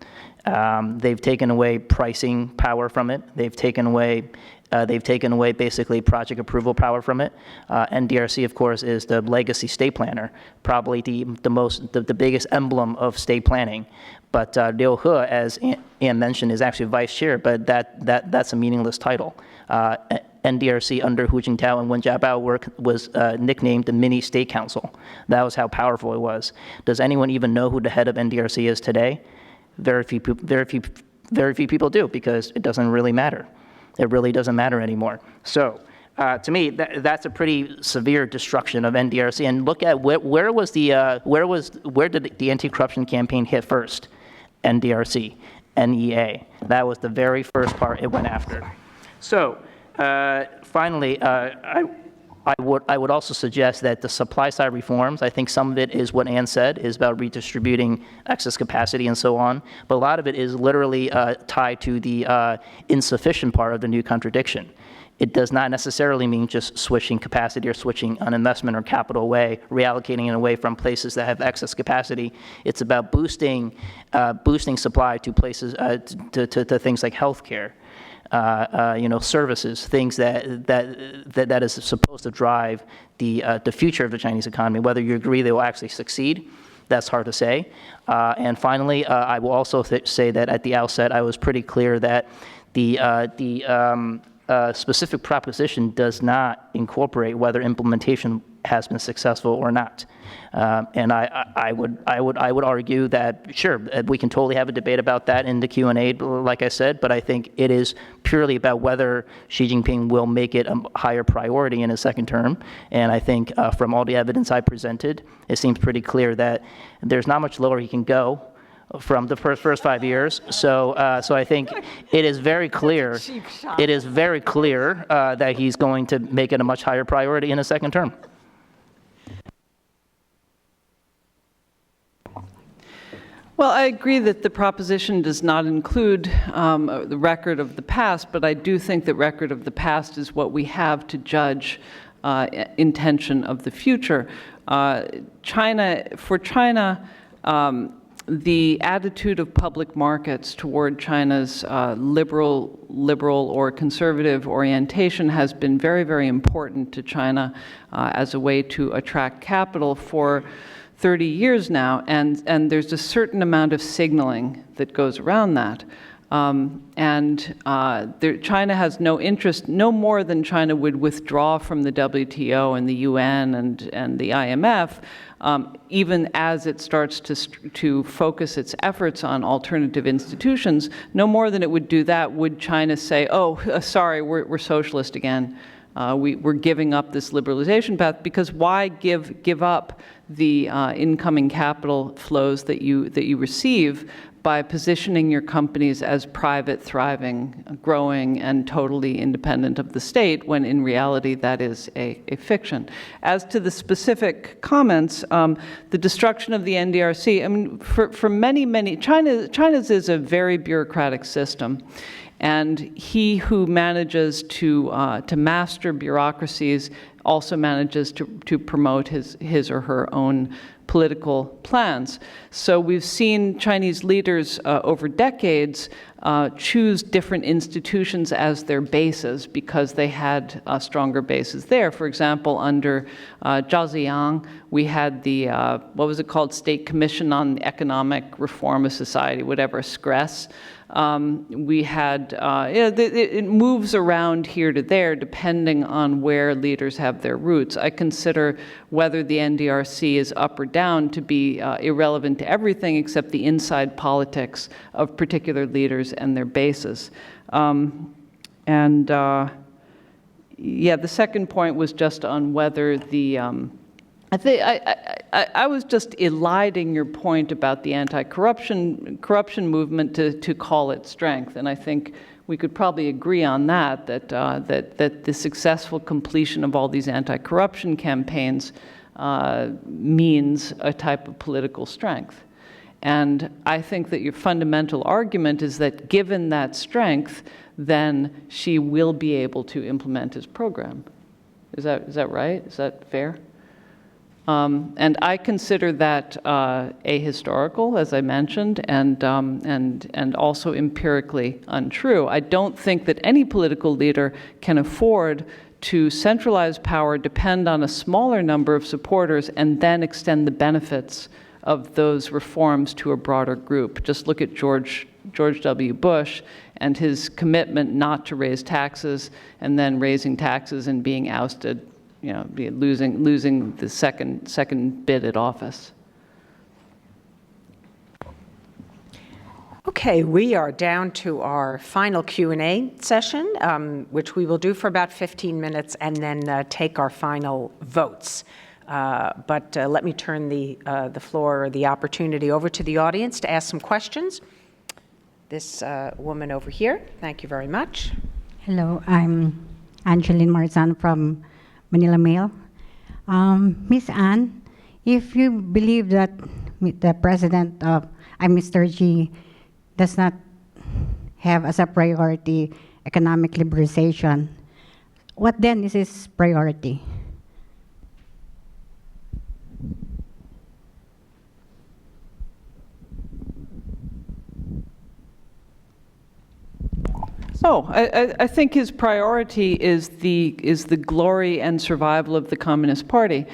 They've taken away pricing power from it. They've taken away basically project approval power from it. NDRC, of course, is the legacy state planner, probably the biggest emblem of state planning. But Liu He, as Anne mentioned, is actually vice chair, but that's a meaningless title. NDRC under Hu Jintao and Wen Jiabao was nicknamed the mini state council. That was how powerful it was. Does anyone even know who the head of NDRC is today? Very few people do, because it doesn't really matter. It really doesn't matter anymore. So to me, that's a pretty severe destruction of NDRC. And look at where did the anti-corruption campaign hit first? NDRC, NEA. That was the very first part it went after. So finally, I would also suggest that the supply side reforms, I think some of it is what Ann said, is about redistributing excess capacity and so on, but a lot of it is literally tied to the insufficient part of the new contradiction. It does not necessarily mean just switching capacity or switching an investment or capital away, reallocating it away from places that have excess capacity. It's about boosting supply to places, to things like healthcare. Services, things that is supposed to drive the future of the Chinese economy. Whether you agree they will actually succeed, that's hard to say. And finally, I will also say that at the outset, I was pretty clear that the specific proposition does not incorporate whether implementation has been successful or not. And I would argue that, sure, we can totally have a debate about that in the Q&A, like I said, but I think it is purely about whether Xi Jinping will make it a higher priority in his second term. And I think from all the evidence I presented, it seems pretty clear that there's not much lower he can go from the first 5 years. So I think it is very clear. It is very clear that he's going to make it a much higher priority in his second term. Well, I agree that the proposition does not include the record of the past, but I do think that record of the past is what we have to judge intention of the future. For China, the attitude of public markets toward China's liberal or conservative orientation has been very, very important to China as a way to attract capital for 30 years now, and there's a certain amount of signaling that goes around that. China has no interest, no more than China would withdraw from the WTO and the UN and the IMF, even as it starts to focus its efforts on alternative institutions, no more than it would do that would China say, oh, sorry, we're socialist again. We're giving up this liberalization path, because why give up the incoming capital flows that you receive by positioning your companies as private, thriving, growing, and totally independent of the state, when in reality that is a fiction. As to the specific comments, the destruction of the NDRC, I mean, for many, China's is a very bureaucratic system. And he who manages to master bureaucracies also manages to promote his or her own political plans. So we've seen Chinese leaders over decades choose different institutions as their bases because they had stronger bases there. For example, under Zhao Ziyang, we had the, what was it called, State Commission on Economic Reform of Society, whatever, SCRES. We had, it moves around here to there depending on where leaders have their roots. I consider whether the NDRC is up or down to be irrelevant to everything except the inside politics of particular leaders and their bases. Yeah, the second point was just on whether the, I was just eliding your point about the anti-corruption movement to call it strength, and I think we could probably agree on that the successful completion of all these anti-corruption campaigns means a type of political strength. And I think that your fundamental argument is that given that strength, then she will be able to implement his program. Is that right? Is that fair? And I consider that ahistorical, as I mentioned, and also empirically untrue. I don't think that any political leader can afford to centralize power, depend on a smaller number of supporters, and then extend the benefits of those reforms to a broader group. Just look at George George W. Bush and his commitment not to raise taxes, and then raising taxes and being ousted, losing the second bid at office. Okay, we are down to our final Q&A session, which we will do for about 15 minutes and then take our final votes. But let me turn the floor or the opportunity over to the audience to ask some questions. This woman over here, thank you very much. Hello, I'm Angeline Marzan from Manila Mail. Miss Anne, if you believe that the president of Mr. Xi does not have as a priority economic liberalization, what then is his priority? Oh, I think his priority is the glory and survival of the Communist Party,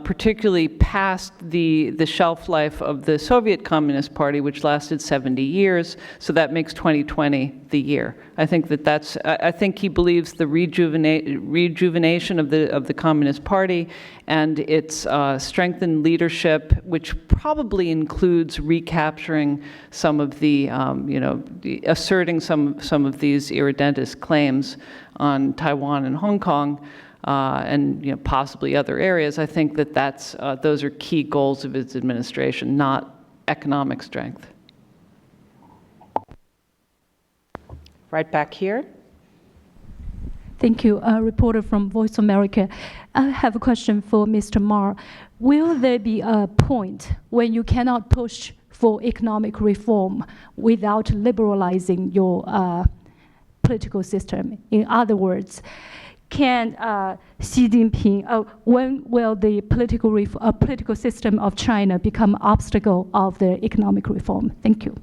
particularly past the shelf life of the Soviet Communist Party, which lasted 70 years. So that makes 2020 the year. I think that's. I think he believes the rejuvenation of the Communist Party and its strengthened leadership, which probably includes recapturing some of the, asserting some of these irredentist claims on Taiwan and Hong Kong, and possibly other areas. I think that's those are key goals of its administration, not economic strength. Right back here. Thank you. A reporter from Voice America. I have a question for Mr. Ma. Will there be a point when you cannot push for economic reform without liberalizing your political system? In other words, can Xi Jinping, when will the political system of China become obstacle of the economic reform? Thank you.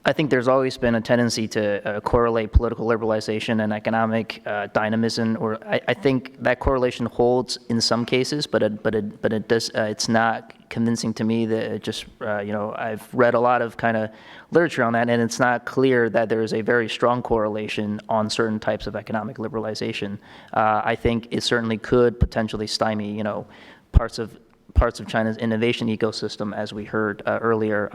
I think there's always been a tendency to correlate political liberalization and economic dynamism, or I think that correlation holds in some cases, but it does. It's not convincing to me. That it just I've read a lot of kind of literature on that, and it's not clear that there is a very strong correlation on certain types of economic liberalization. I think it certainly could potentially stymie parts of China's innovation ecosystem, as we heard earlier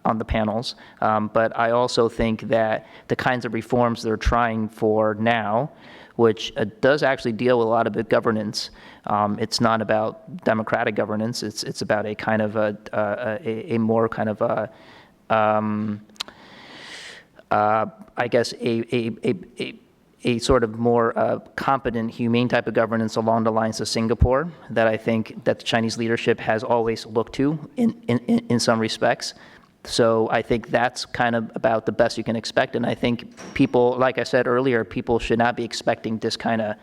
on the panels. But I also think that the kinds of reforms they're trying for now, which does actually deal with a lot of good governance. It's not about democratic governance. It's about a kind of a more kind of I guess a sort of more competent, humane type of governance along the lines of Singapore that I think that the Chinese leadership has always looked to in some respects. So I think that's kind of about the best you can expect. And I think people, like I said earlier, people should not be expecting this kind of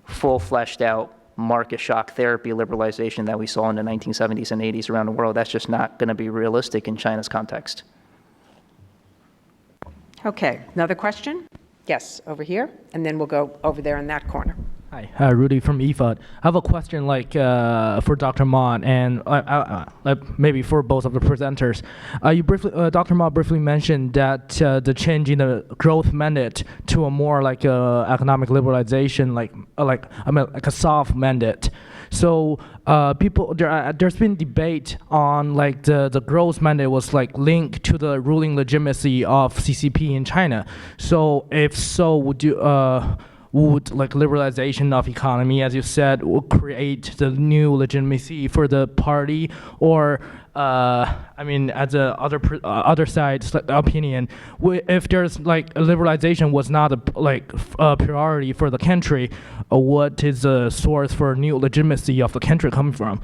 full fleshed out market shock therapy liberalization that we saw in the 1970s and 80s around the world. That's just not going to be realistic in China's context. Okay, another question? Yes, over here, and then we'll go over there in that corner. Hi, Rudy from EFUD. I have a question for Dr. Ma and maybe for both of the presenters. Dr. Ma briefly mentioned that the change in the growth mandate to a more economic liberalization, like a soft mandate. So there's been debate on the growth mandate was linked to the ruling legitimacy of CCP in China. So if so, would liberalization of economy, as you said, will create the new legitimacy for the party, or at the other side's opinion, if there's liberalization was not a priority for the country, what is the source for new legitimacy of the country coming from?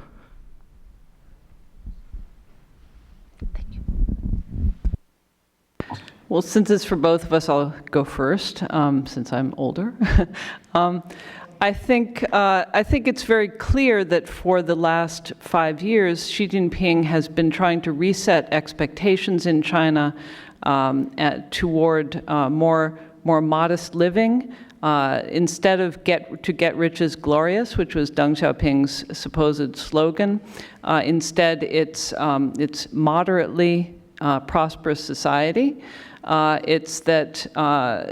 Well, since it's for both of us, I'll go first, since I'm older. I think it's very clear that for the last 5 years, Xi Jinping has been trying to reset expectations in China toward more modest living, Instead of to get rich is glorious, which was Deng Xiaoping's supposed slogan, instead it's moderately prosperous society. It's that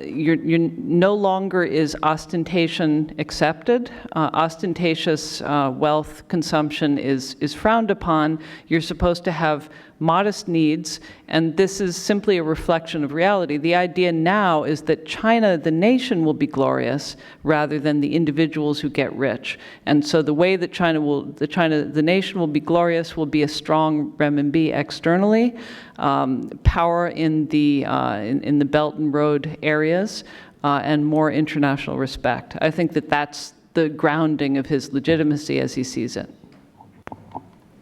you're no longer is ostentation accepted. Ostentatious wealth consumption is frowned upon. You're supposed to have modest needs, and this is simply a reflection of reality. The idea now is that China, the nation, will be glorious rather than the individuals who get rich. And so the way that the nation will be glorious will be a strong renminbi externally, power in the Belt and Road areas, and more international respect. I think that that's the grounding of his legitimacy as he sees it.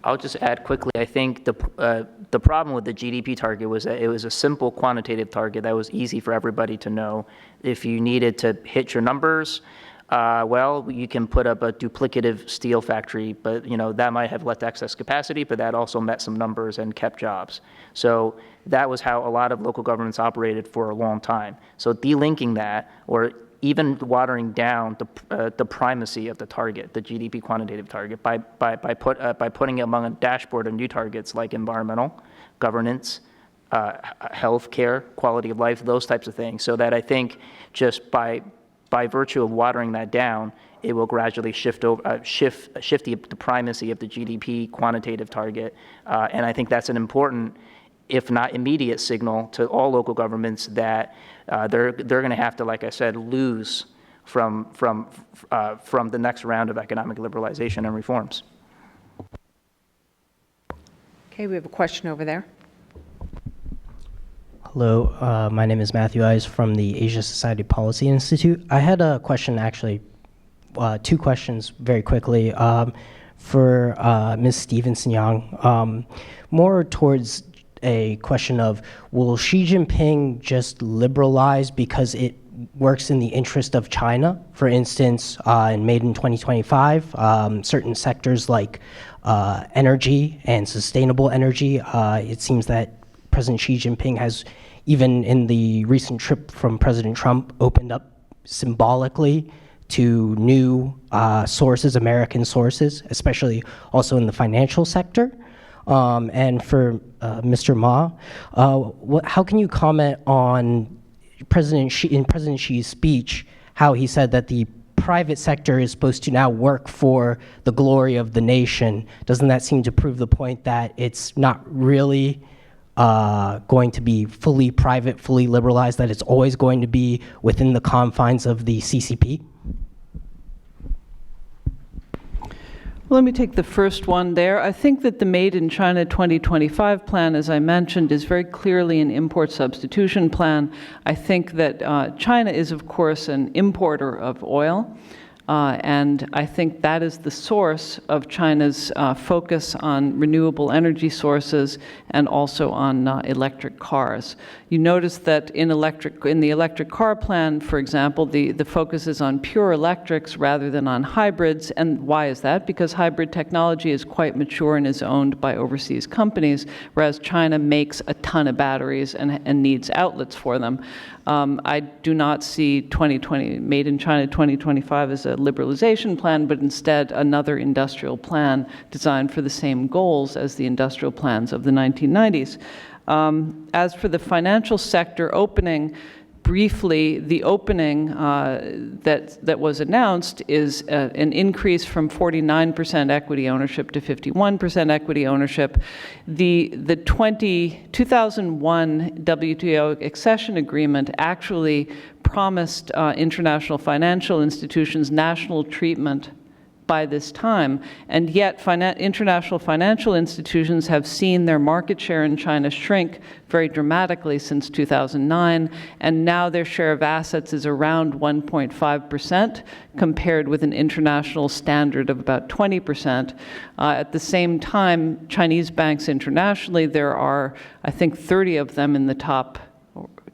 I'll just add quickly, I think the problem with the GDP target was that it was a simple quantitative target that was easy for everybody to know. If you needed to hit your numbers, well, you can put up a duplicative steel factory, but that might have left excess capacity, but that also met some numbers and kept jobs. So that was how a lot of local governments operated for a long time. So delinking that, or even watering down the primacy of the target, the GDP quantitative target, by putting it among a dashboard of new targets like environmental, governance, health care, quality of life, those types of things. So that I think just by virtue of watering that down, it will gradually shift the primacy of the GDP quantitative target, and I think that's an important, if not immediate, signal to all local governments that they're going to have to, like I said, lose from the next round of economic liberalization and reforms. Okay, we have a question over there. Hello, my name is Matthew Eyes from the Asia Society Policy Institute. I had a question, actually, two questions very quickly for Ms. Stevenson-Yang, more towards a question of, will Xi Jinping just liberalize because it works in the interest of China? For instance, made in 2025, certain sectors like energy and sustainable energy, it seems that President Xi Jinping has, even in the recent trip from President Trump, opened up symbolically to new sources, American sources, especially also in the financial sector. And for Mr. Ma, how can you comment on President Xi's speech, how he said that the private sector is supposed to now work for the glory of the nation? Doesn't that seem to prove the point that it's not really going to be fully private, fully liberalized, that it's always going to be within the confines of the CCP? Well, let me take the first one there. I think that the Made in China 2025 plan, as I mentioned, is very clearly an import substitution plan. I think that China is, of course, an importer of oil. And I think that is the source of China's focus on renewable energy sources and also on electric cars. You notice that in the electric car plan, for example, the focus is on pure electrics rather than on hybrids. And why is that? Because hybrid technology is quite mature and is owned by overseas companies, whereas China makes a ton of batteries and needs outlets for them. I do not see Made in China 2025 as a liberalization plan, but instead another industrial plan designed for the same goals as the industrial plans of the 1990s. As for the financial sector opening, briefly, the opening that was announced is an increase from 49% equity ownership to 51% equity ownership. The 2001 WTO accession agreement actually promised international financial institutions national treatment by this time, and yet international financial institutions have seen their market share in China shrink very dramatically since 2009, and now their share of assets is around 1.5% compared with an international standard of about 20%. At the same time, Chinese banks internationally, there are, I think, 30 of them in the top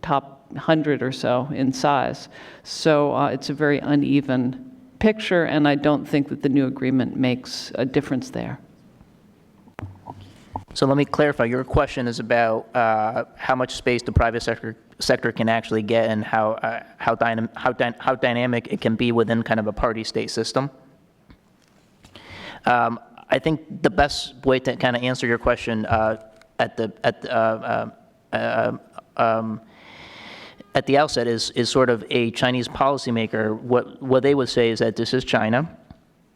100 or so in size. So it's a very uneven picture, and I don't think that the new agreement makes a difference there. So let me clarify. Your question is about how much space the private sector can actually get and how dynamic it can be within kind of a party-state system. I think the best way to kind of answer your question at the outset is sort of a Chinese policymaker. What they would say is that this is China.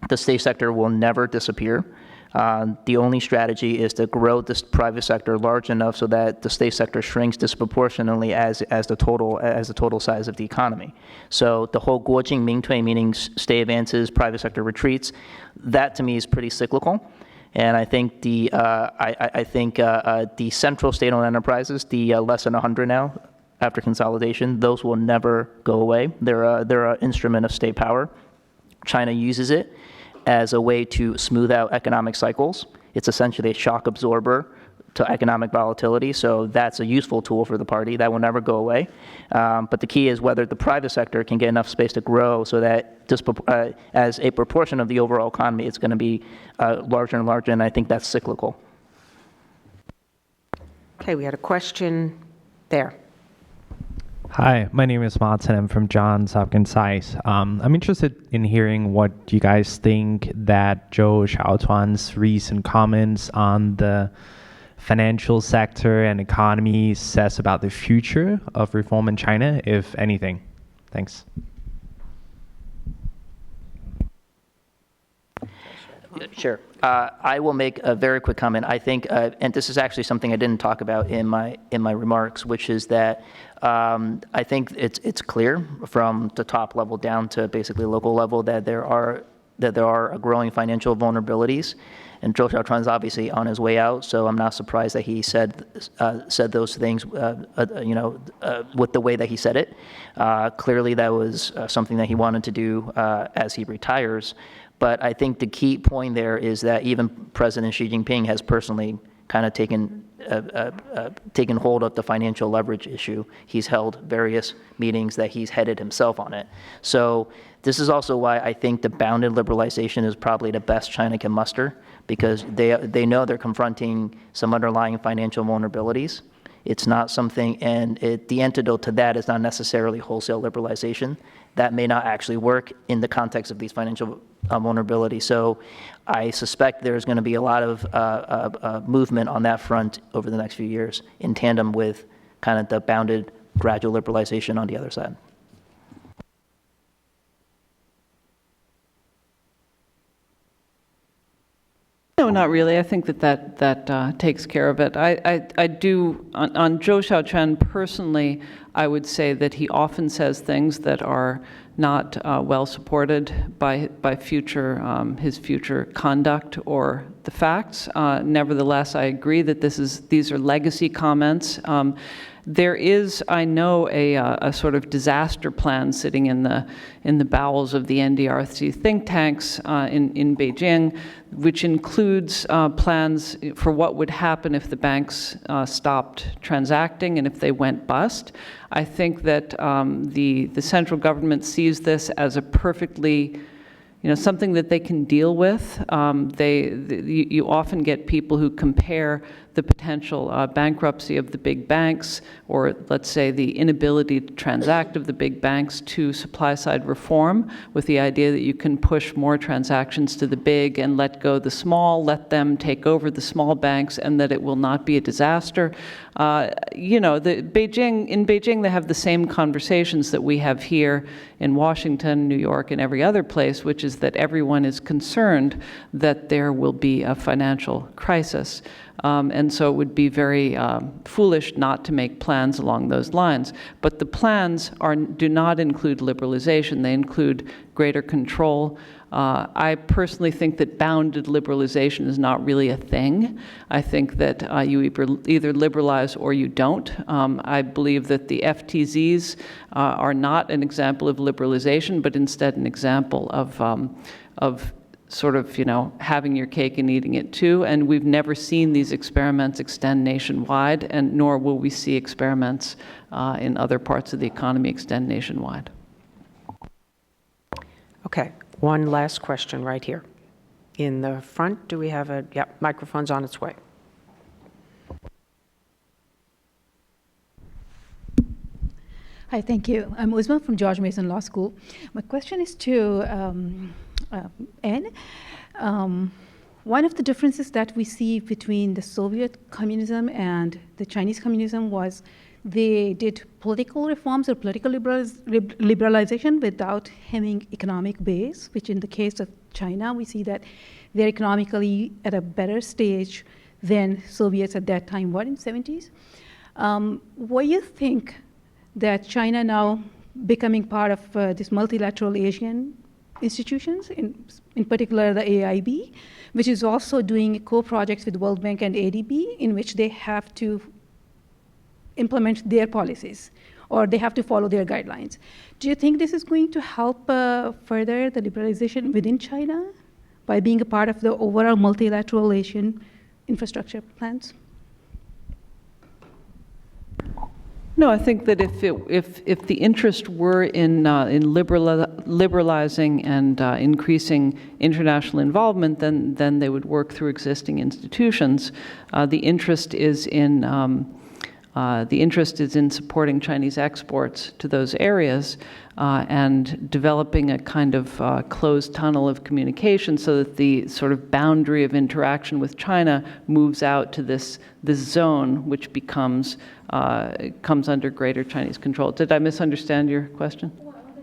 The state sector will never disappear. The only strategy is to grow this private sector large enough so that the state sector shrinks disproportionately as the total size of the economy. So the whole Guojing Mingtui, meaning state advances, private sector retreats, that to me is pretty cyclical. And I think the central state-owned enterprises, the less than 100 now after consolidation, those will never go away. They're an instrument of state power. China uses it as a way to smooth out economic cycles. It's essentially a shock absorber to economic volatility, so that's a useful tool for the party. That will never go away. But the key is whether the private sector can get enough space to grow so that as a proportion of the overall economy, it's going to be larger and larger, and I think that's cyclical. Okay, we had a question there. Hi, my name is Martin. I'm from Johns Hopkins Science. I'm interested in hearing what you guys think that Zhou Xiaotuan's recent comments on the financial sector and economy says about the future of reform in China, if anything. Thanks. Sure. I will make a very quick comment. I think, and this is actually something I didn't talk about in my remarks, which is that I think it's clear from the top level down to basically local level that there are growing financial vulnerabilities, and Zhou Xiaotuan is obviously on his way out. So I'm not surprised that he said those things, with the way that he said it. Clearly, that was something that he wanted to do as he retires. But I think the key point there is that even President Xi Jinping has personally kind of taken hold of the financial leverage issue. He's held various meetings that he's headed himself on it. So this is also why I think the bounded liberalization is probably the best China can muster, because they know they're confronting some underlying financial vulnerabilities. It's not something, and the antidote to that is not necessarily wholesale liberalization. That may not actually work in the context of these financial vulnerabilities. So I suspect there's going to be a lot of movement on that front over the next few years in tandem with kind of the bounded gradual liberalization on the other side. No, not really. I think that takes care of it. I do, on Zhou Xiaotuan personally, I would say that he often says things that are not well supported by his future conduct or the facts. Nevertheless, I agree that these are legacy comments. There is, I know, a sort of disaster plan sitting in the bowels of the NDRC think tanks in Beijing, which includes plans for what would happen if the banks stopped transacting and if they went bust. I think that the central government sees this as a perfectly, something that they can deal with. You often get people who compare the potential bankruptcy of the big banks, or let's say the inability to transact of the big banks, to supply-side reform, with the idea that you can push more transactions to the big and let go the small, let them take over the small banks, and that it will not be a disaster. In Beijing, they have the same conversations that we have here in Washington, New York, and every other place, which is that everyone is concerned that there will be a financial crisis. And so it would be very foolish not to make plans along those lines. But the plans do not include liberalization. They include greater control. I personally think that bounded liberalization is not really a thing. I think that you either liberalize or you don't. I believe that the FTZs are not an example of liberalization, but instead an example of sort of, having your cake and eating it too. And we've never seen these experiments extend nationwide, and nor will we see experiments in other parts of the economy extend nationwide. Okay, one last question right here. In the front, do we have microphone's on its way. Hi, thank you. I'm Uzma from George Mason Law School. My question is to Anne. One of the differences that we see between the Soviet communism and the Chinese communism was they did political reforms or political liberalization without having economic base, which in the case of China, we see that they're economically at a better stage than Soviets at that time were in the 70s. What do you think that China now becoming part of this multilateral Asian institutions, in particular the AIB, which is also doing co-projects with World Bank and ADB, in which they have to implement their policies, or they have to follow their guidelines. Do you think this is going to help further the liberalization within China by being a part of the overall multilateral Asian infrastructure plans? No, I think that if the interest were in liberalizing and increasing international involvement, then they would work through existing institutions. The interest is in supporting Chinese exports to those areas and developing a kind of closed tunnel of communication so that the sort of boundary of interaction with China moves out to this zone, which comes under greater Chinese control. Did I misunderstand your question? Well, the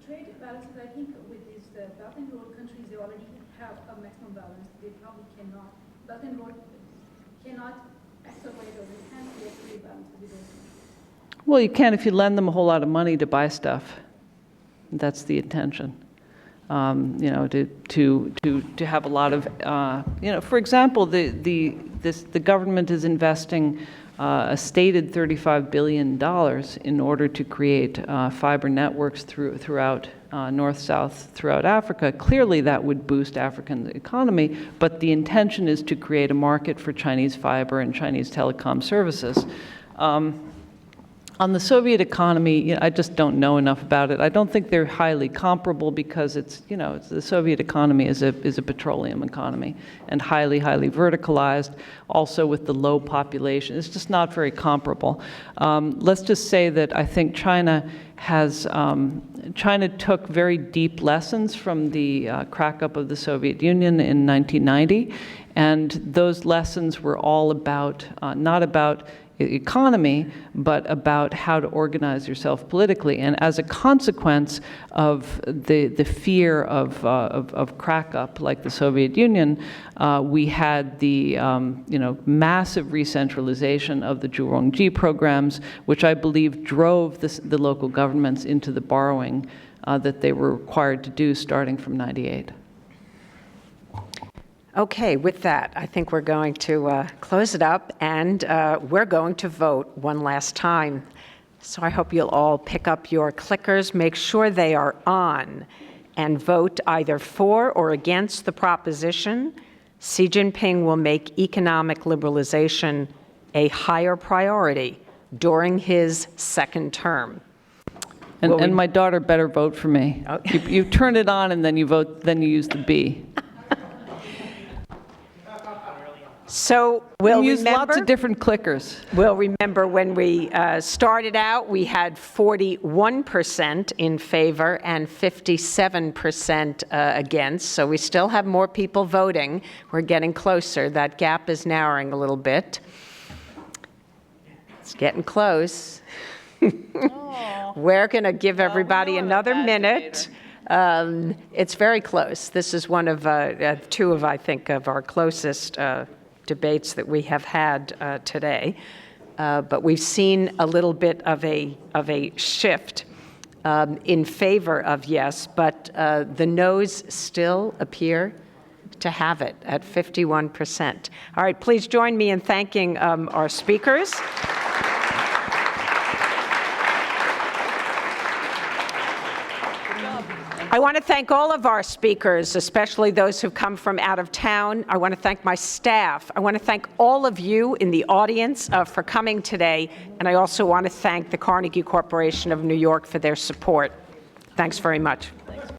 trade balances, I think with these Belt and Road countries, they already have a maximum balance. They probably cannot, Belt and Road cannot accelerate or enhance their trade balance with those countries. Well, you can if you lend them a whole lot of money to buy stuff. That's the intention. You know, to have a lot of, you know, for example, the government is investing a stated $35 billion in order to create fiber networks throughout north-south throughout Africa. Clearly that would boost African economy, but the intention is to create a market for Chinese fiber and Chinese telecom services. On the Soviet economy, you know, I just don't know enough about it. I don't think they're highly comparable because the Soviet economy is a petroleum economy and highly verticalized, also with the low population. It's just not very comparable. Let's just say that I think China took very deep lessons from the crack-up of the Soviet Union in 1990, and those lessons were all about, not about economy, but about how to organize yourself politically. And as a consequence of the fear of crack-up like the Soviet Union, we had the massive re-centralization of the Zhurongji programs, which I believe drove the local governments into the borrowing that they were required to do starting from '98. Okay, with that, I think we're going to close it up, and we're going to vote one last time. So I hope you'll all pick up your clickers, make sure they are on, and vote either for or against the proposition. Xi Jinping will make economic liberalization a higher priority during his second term. And my daughter better vote for me. Oh. You turn it on and then you vote, then you use the B. So we'll use remember, lots of different clickers. We'll remember when we started out, we had 41% in favor and 57% against. So we still have more people voting. We're getting closer. That gap is narrowing a little bit. It's getting close. We're going to give everybody another minute. It's very close. This is one of two of, I think, of our closest debates that we have had today, but we've seen a little bit of a shift in favor of yes, but the no's still appear to have it at 51%. All right, please join me in thanking our speakers. I want to thank all of our speakers, especially those who've come from out of town. I want to thank my staff. I want to thank all of you in the audience for coming today. And I also want to thank the Carnegie Corporation of New York for their support. Thanks very much. Thanks.